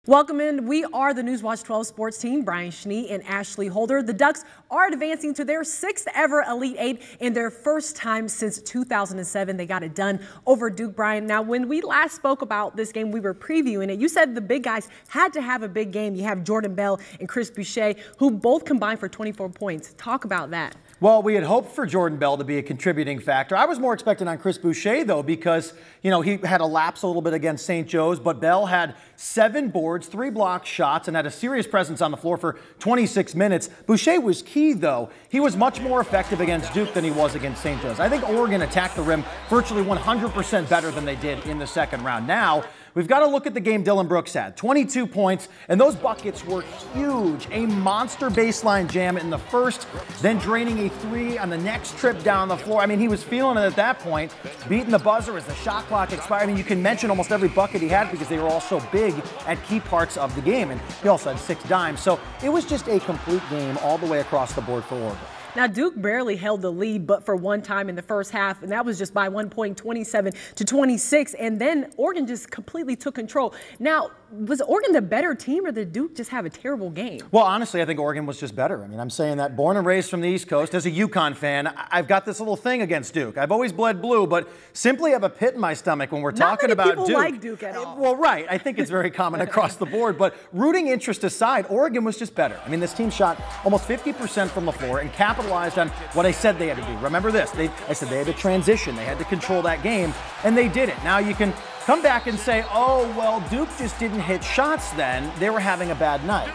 Welcome in. We are the NewsWatch 12 sports team, BrianSchnee and Ashley Holder. The Ducks are advancing to their 6th ever Elite Eight in their first time since 2007. They got it done over Duke, Brian. Now, when we last spoke about this game, we were previewing it. You said the big guys had to have a big game. You have Jordan Bell and Chris Boucher, who both combined for 24 points. Talk about that. Well, we had hoped for Jordan Bell to be a contributing factor. I was more expecting on Chris Boucher, though, because, you know, he had a lapse a little bit against St. Joe's, but Bell had 7 boards, 3 block shots, and had a serious presence on the floor for 26 minutes. Boucher was key, though. He was much more effective against Duke than he was against St. Joe's. I think Oregon attacked the rim virtually 100% better than they did in the second round. Now, we've got to look at the game Dillon Brooks had. 22 points, and those buckets were huge. A monster baseline jam in the first, then draining a 3 on the next trip down the floor. I mean, he was feeling it at that point, beating the buzzer as the shot clock expired. I mean, you can mention almost every bucket he had because they were all so big at key parts of the game, and he also had 6 dimes. So it was just a complete game all the way across the board for Oregon. Now, Duke barely held the lead, but for one time in the first half, and that was just by 1 point, 27-26, and then Oregon just completely took control. Now, was Oregon the better team, or did Duke just have a terrible game? Well, honestly, I think Oregon was just better. I mean, I'm saying that born and raised from the East Coast, as a UConn fan, I've got this little thing against Duke. I've always bled blue, but simply have a pit in my stomach when we're talking about Duke. Not many people like Duke at all. Well, right. I think it's very common across the board, but rooting interest aside, Oregon was just better. I mean, this team shot almost 50% from the floor and capitalized on what I said they had to do. Remember this, I said they had to transition, they had to control that game, and they did it. Now you can come back and say, oh, well, Duke just didn't hit shots then, they were having a bad night.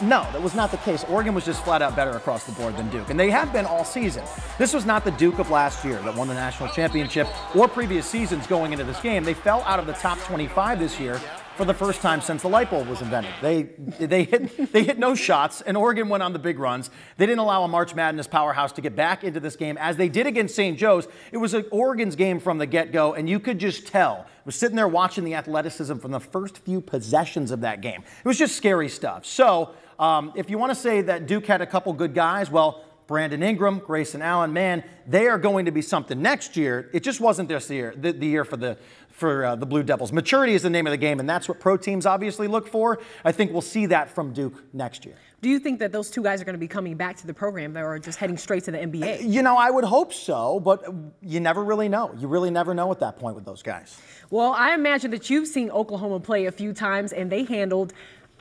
No, that was not the case. Oregon was just flat out better across the board than Duke, and they have been all season. This was not the Duke of last year that won the national championship or previous seasons going into this game. They fell out of the top 25 this year for the first time since the light bulb was invented. They hit no shots, and Oregon went on the big runs. They didn't allow a March Madness powerhouse to get back into this game as they did against St. Joe's. It was Oregon's game from the get-go, and you could just tell. I was sitting there watching the athleticism from the first few possessions of that game. It was just scary stuff. So if you want to say that Duke had a couple good guys, well, Brandon Ingram, Grayson Allen, man, they are going to be something next year. It just wasn't this year, the year for the Blue Devils. Maturity is the name of the game, and that's what pro teams obviously look for. I think we'll see that from Duke next year. Do you think that those two guys are going to be coming back to the program or just heading straight to the NBA? You know, I would hope so, but you never really know. You really never know at that point with those guys. Well, I imagine that you've seen Oklahoma play a few times, and they handled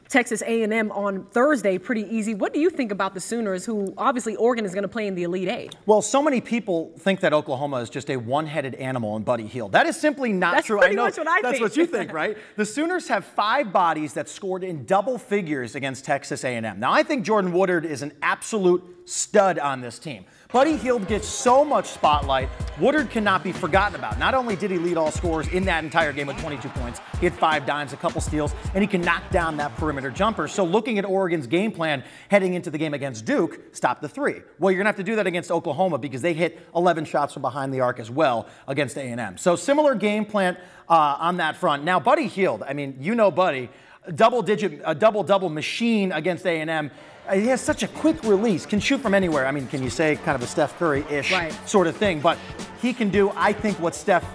Texas A&M on Thursday pretty easy. What do you think about the Sooners, who obviously Oregon is going to play in the Elite Eight? Well, so many people think that Oklahoma is just a one-headed animal in Buddy Hield. That is simply not true. Pretty much what I think. That's what you think, right? The Sooners have 5 bodies that scored in double figures against Texas A&M. Now, I think Jordan Woodard is an absolute stud on this team. Buddy Hield gets so much spotlight. Woodard cannot be forgotten about. Not only did he lead all scorers in that entire game with 22 points, he had 5 dimes, a couple steals, and he can knock down that perimeter jumper. So looking at Oregon's game plan heading into the game against Duke, stop the 3. Well, you're going to have to do that against Oklahoma because they hit 11 shots from behind the arc as well against A&M. So similar game plan on that front. Now, Buddy Hield, I mean, you know Buddy, a double-double machine against A&M. He has such a quick release, can shoot from anywhere. I mean, can you say kind of a Steph Curry-ish sort of thing, but he can do, I think, what Steph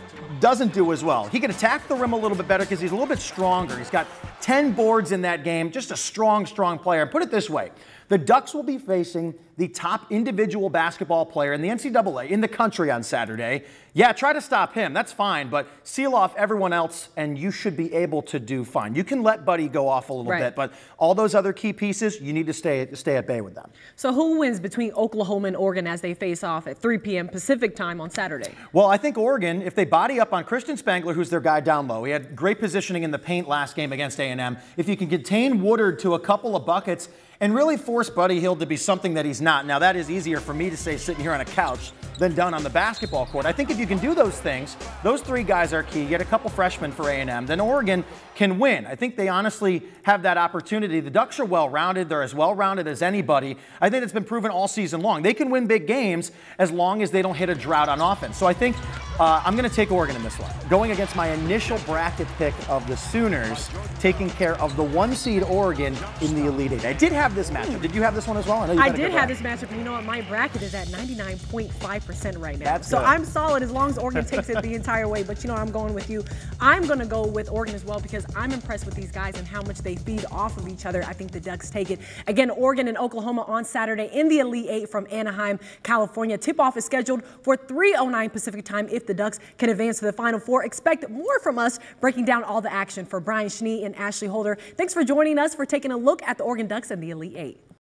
doesn't do as well. He can attack the rim a little bit better because he's a little bit stronger. He's got 10 boards in that game, just a strong player. Put it this way, the Ducks will be facing the top individual basketball player in the NCAA in the country on Saturday. Yeah, try to stop him. That's fine, but seal off everyone else, and you should be able to do fine. You can let Buddy go off a little bit, but all those other key pieces, you need to stay at bay with them. So who wins between Oklahoma and Oregon as they face off at 3 p.m. Pacific time on Saturday? Well, I think Oregon, if they body up on Christian Spangler, who's their guy down low, he had great positioning in the paint last game against A&M. If you can contain Woodard to a couple of buckets and really force Buddy Hield to be something that he's not. Now, that is easier for me to say sitting here on a couch than done on the basketball court. I think if you can do those things, those 3 guys are key. You get a couple freshmen for A&M, then Oregon can win. I think they honestly have that opportunity. The Ducks are well-rounded. They're as well-rounded as anybody. I think it's been proven all season long. They can win big games as long as they don't hit a drought on offense. So I think I'm going to take Oregon in this one. Going against my initial bracket pick of the Sooners, taking care of the 1 seed Oregon in the Elite Eight. I did have this matchup. Did you have this one as well? I did have this this matchup. You know what? My bracket is at 99.5% right now. That's so good. I'm solid as long as Oregon takes it the entire way. But you know, I'm going with you. I'm going to go with Oregon as well because I'm impressed with these guys and how much they feed off of each other. I think the Ducks take it. Again, Oregon and Oklahoma on Saturday in the Elite Eight from Anaheim, California. Tip-off is scheduled for 3:09 Pacific time if the Ducks can advance to the Final Four. Expect more from us breaking down all the action. For BrianSchnee and Ashley Holder, thanks for joining us for taking a look at the Oregon Ducks and the Elite Eight.